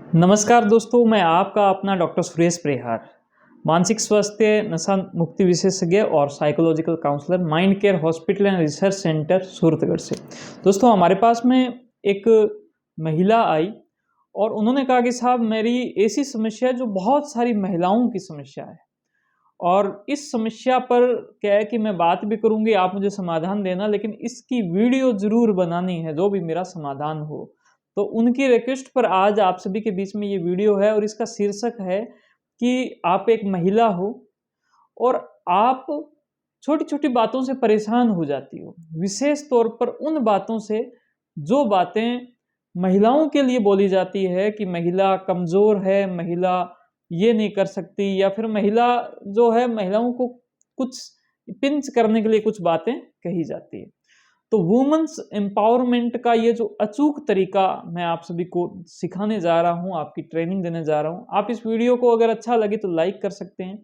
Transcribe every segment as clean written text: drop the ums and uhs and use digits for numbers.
नमस्कार दोस्तों, मैं आपका अपना डॉक्टर सुरेश प्रेहार, मानसिक स्वास्थ्य, नशा मुक्ति विशेषज्ञ और psychological counsellor, mind care hospital and research centre Suratgarh से। दोस्तों, हमारे पास में एक महिला आई और उन्होंने कहा कि साहब मेरी ऐसी समस्या है जो बहुत सारी महिलाओं की समस्या है और इस समस्या पर क्या है कि मैं बात भी करूँगी, आप मुझे समाधान देना, लेकिन इसकी वीडियो ज़रूर बनानी है, जो भी मेरा समाधान हो। तो उनकी रिक्वेस्ट पर आज आप सभी के बीच में ये वीडियो है और इसका शीर्षक है कि आप एक महिला हो और आप छोटी-छोटी बातों से परेशान हो जाती हो। विशेष तौर पर उन बातों से जो बातें महिलाओं के लिए बोली जाती है कि महिला कमज़ोर है, महिला ये नहीं कर सकती या फिर महिला जो है महिलाओं को कुछ पिंच करने के लिए कुछ बातें कही जाती है। तो वुमेन्स एम्पावरमेंट का ये जो अचूक तरीका मैं आप सभी को सिखाने जा रहा हूँ, आपकी ट्रेनिंग देने जा रहा हूँ। आप इस वीडियो को अगर अच्छा लगे तो लाइक कर सकते हैं।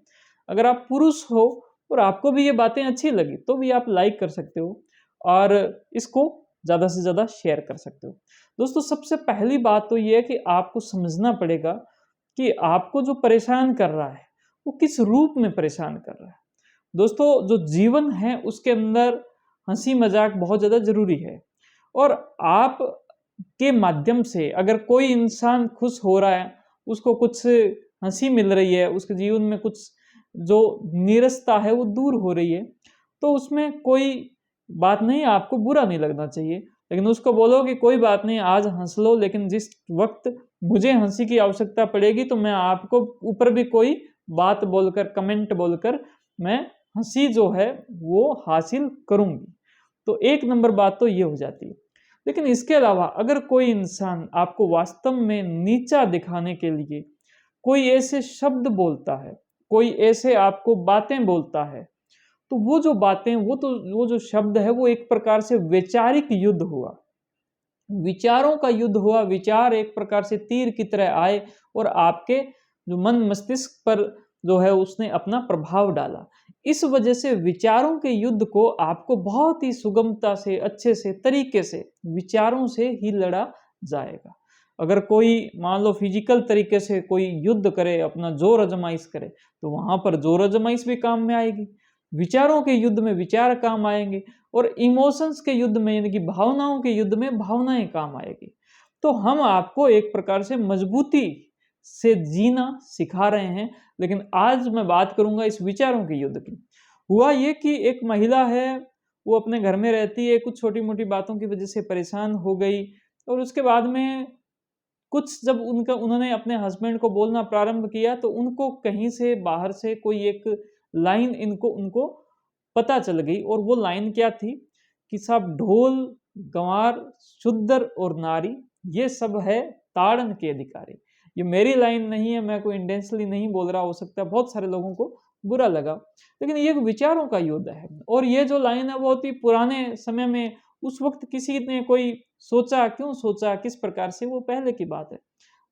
अगर आप पुरुष हो और आपको भी ये बातें अच्छी लगी तो भी आप लाइक कर सकते हो और इसको ज़्यादा से ज़्यादा शेयर कर सकते हो। दोस्तों, सबसे पहली बात तो ये है कि आपको समझना पड़ेगा कि आपको जो परेशान कर रहा है, वो किस रूप में परेशान कर रहा है। दोस्तों, जो जीवन है उसके अंदर हँसी मज़ाक बहुत ज़्यादा ज़रूरी है और आप के माध्यम से अगर कोई इंसान खुश हो रहा है, उसको कुछ हँसी मिल रही है, उसके जीवन में कुछ जो नीरसता है वो दूर हो रही है, तो उसमें कोई बात नहीं, आपको बुरा नहीं लगना चाहिए। लेकिन उसको बोलो कि कोई बात नहीं, आज हँस लो, लेकिन जिस वक़्त मुझे हँसी की आवश्यकता पड़ेगी तो मैं आपको ऊपर भी कोई बात बोलकर, कमेंट बोलकर मैं हँसी जो है वो हासिल करूँगी। तो एक नंबर बात तो ये हो जाती है। लेकिन इसके अलावा अगर कोई इंसान आपको वास्तव में नीचा दिखाने के लिए कोई ऐसे शब्द बोलता है, कोई ऐसे आपको बातें बोलता है, तो वो जो बातें, वो जो शब्द है वो एक प्रकार से वैचारिक युद्ध हुआ। विचारों का युद्ध हुआ, विचार एक प्रकार से तीर की तरह आए और आपके जो मन मस्तिष्क पर जो है उसने अपना प्रभाव डाला। इस वजह से विचारों के युद्ध को आपको बहुत ही सुगमता से, अच्छे से, तरीके से, विचारों से ही लड़ा जाएगा। अगर कोई मान लो फिजिकल तरीके से कोई युद्ध करे, अपना जोर आजमाइश करे, तो वहां पर जोर आजमाइश भी काम में आएगी। विचारों के युद्ध में विचार काम आएंगे और इमोशंस के युद्ध में यानी कि भावनाओं के युद्ध में भावनाएं काम आएगी। तो हम आपको एक प्रकार से मजबूती से जीना सिखा रहे हैं, लेकिन आज मैं बात करूंगा इस विचारों के युद्ध की। हुआ ये कि एक महिला है, वो अपने घर में रहती है, कुछ छोटी मोटी बातों की वजह से परेशान हो गई और उसके बाद में कुछ जब उन्होंने अपने हस्बैंड को बोलना प्रारंभ किया तो उनको कहीं से बाहर से कोई एक लाइन इनको उनको पता चल गई और वो लाइन क्या थी कि सब ढोल गंवार शुद्र और नारी ये सब है ताड़न के अधिकारी। ये मेरी लाइन नहीं है, मैं कोई इंटेंशनली नहीं बोल रहा, हो सकता है बहुत सारे लोगों को बुरा लगा, लेकिन ये एक विचारों का युद्ध है और ये जो लाइन है बहुत ही पुराने समय में उस वक्त किसी ने कोई सोचा, क्यों सोचा, किस प्रकार से, वो पहले की बात है,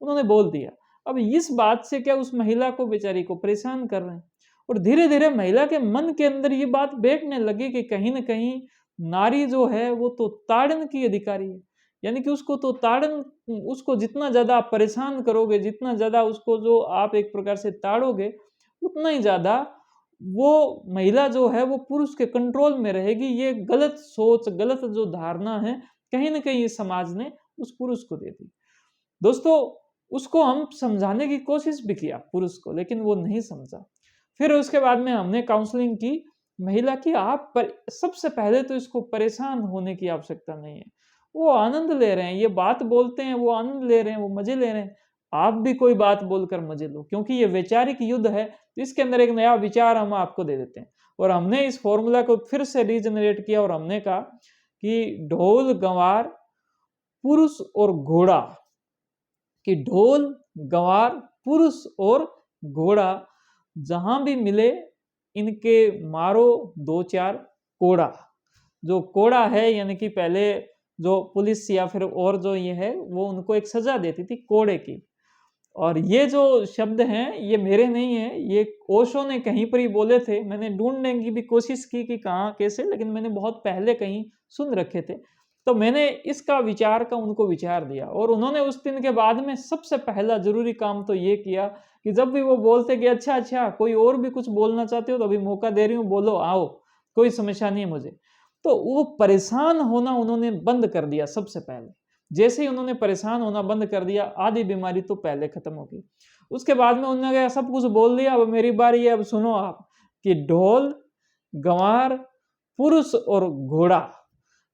उन्होंने बोल दिया। अब इस बात से क्या उस महिला को, बेचारी को परेशान कर रहे हैं और धीरे धीरे महिला के मन के अंदर ये बात बैठने लगी कि कहीं ना कहीं नारी जो है वो तो ताड़न की अधिकारी है, यानी कि उसको तो ताड़न, उसको जितना ज्यादा आप परेशान करोगे, जितना ज्यादा उसको जो आप एक प्रकार से ताड़ोगे, उतना ही ज्यादा वो महिला जो है वो पुरुष के कंट्रोल में रहेगी। ये गलत सोच, गलत जो धारणा है कहीं ना कहीं इस समाज ने उस पुरुष को दे दी। दोस्तों, उसको हम समझाने की कोशिश भी किया पुरुष को, लेकिन वो नहीं समझा। फिर उसके बाद में हमने काउंसलिंग की महिला की। आप पर सबसे पहले तो इसको परेशान होने की आवश्यकता नहीं है, वो आनंद ले रहे हैं, ये बात बोलते हैं, वो आनंद ले रहे हैं, वो मजे ले रहे हैं। आप भी कोई बात बोलकर मजे लो, क्योंकि ये वैचारिक युद्ध है। इसके अंदर एक नया विचार हम आपको दे देते हैं और हमने इस फॉर्मूला को फिर से रीजनरेट किया और हमने कहा कि ढोल गंवार पुरुष और घोड़ा, कि ढोल गंवार पुरुष और घोड़ा जहां भी मिले इनके मारो दो चार कोड़ा। जो कोड़ा है यानी कि पहले जो पुलिस या फिर और जो ये है वो उनको एक सजा देती थी कोड़े की। और ये जो शब्द हैं ये मेरे नहीं है, ये ओशो ने कहीं पर ही बोले थे। मैंने ढूंढने की भी कोशिश की कि कहाँ कैसे, लेकिन मैंने बहुत पहले कहीं सुन रखे थे। तो मैंने इसका विचार का उनको विचार दिया और उन्होंने उस दिन के बाद में सबसे पहला जरूरी काम तो ये किया कि जब भी वो बोलते कि अच्छा अच्छा कोई और भी कुछ बोलना चाहते हो तो अभी मौका दे रही हूँ, बोलो, आओ, कोई समस्या नहीं है मुझे। तो वो परेशान होना उन्होंने बंद कर दिया सबसे पहले। जैसे ही उन्होंने परेशान होना बंद कर दिया, आधी बीमारी तो पहले खत्म हो गई। उसके बाद में उन्होंने सब कुछ बोल दिया, अब मेरी बारी है, अब सुनो आप कि ढोल, गंवार, पुरुष और घोड़ा,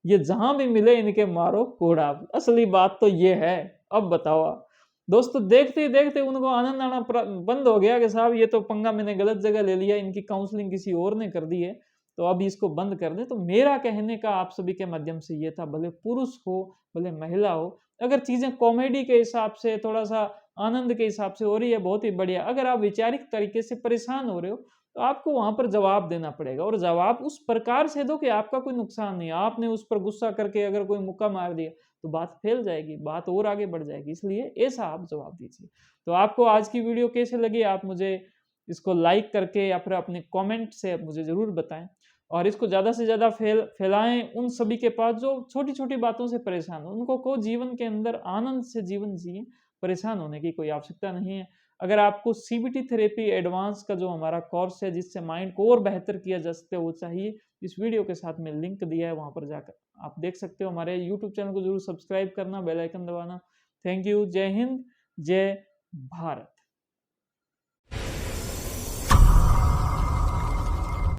ये जहां भी मिले इनके मारो कोड़ा। असली बात तो ये है। अब बताओ आप दोस्तों, देखते ही देखते उनको आनंद आना बंद हो गया कि साहब ये तो पंगा मैंने गलत जगह ले लिया, इनकी काउंसलिंग किसी और ने कर दी है, तो अब इसको बंद कर दे। तो मेरा कहने का आप सभी के माध्यम से ये था, भले पुरुष हो भले महिला हो, अगर चीजें कॉमेडी के हिसाब से, थोड़ा सा आनंद के हिसाब से हो रही है, बहुत ही बढ़िया। अगर आप वैचारिक तरीके से परेशान हो रहे हो तो आपको वहां पर जवाब देना पड़ेगा, और जवाब उस प्रकार से दो कि आपका कोई नुकसान नहीं। आपने उस पर गुस्सा करके अगर कोई मुक्का मार दिया तो बात फैल जाएगी, बात और आगे बढ़ जाएगी, इसलिए ऐसा आप जवाब दीजिए। तो आपको आज की वीडियो कैसे लगी, आप मुझे इसको लाइक करके या फिर अपने कमेंट से मुझे जरूर बताएं, और इसको ज्यादा से ज्यादा फैलाएं उन सभी के पास जो छोटी छोटी बातों से परेशान हो। उनको को जीवन के अंदर आनंद से जीवन जिए, परेशान होने की कोई आवश्यकता नहीं है। अगर आपको सीबीटी थेरेपी एडवांस का जो हमारा कोर्स है, जिससे माइंड को और बेहतर किया जा सकता है, वो चाहिए, इस वीडियो के साथ में लिंक दिया है, वहां पर जाकर आप देख सकते हो। हमारे यूट्यूब चैनल को जरूर सब्सक्राइब करना, बेल आइकन दबाना। Thank you. जय हिंद, जय भारत।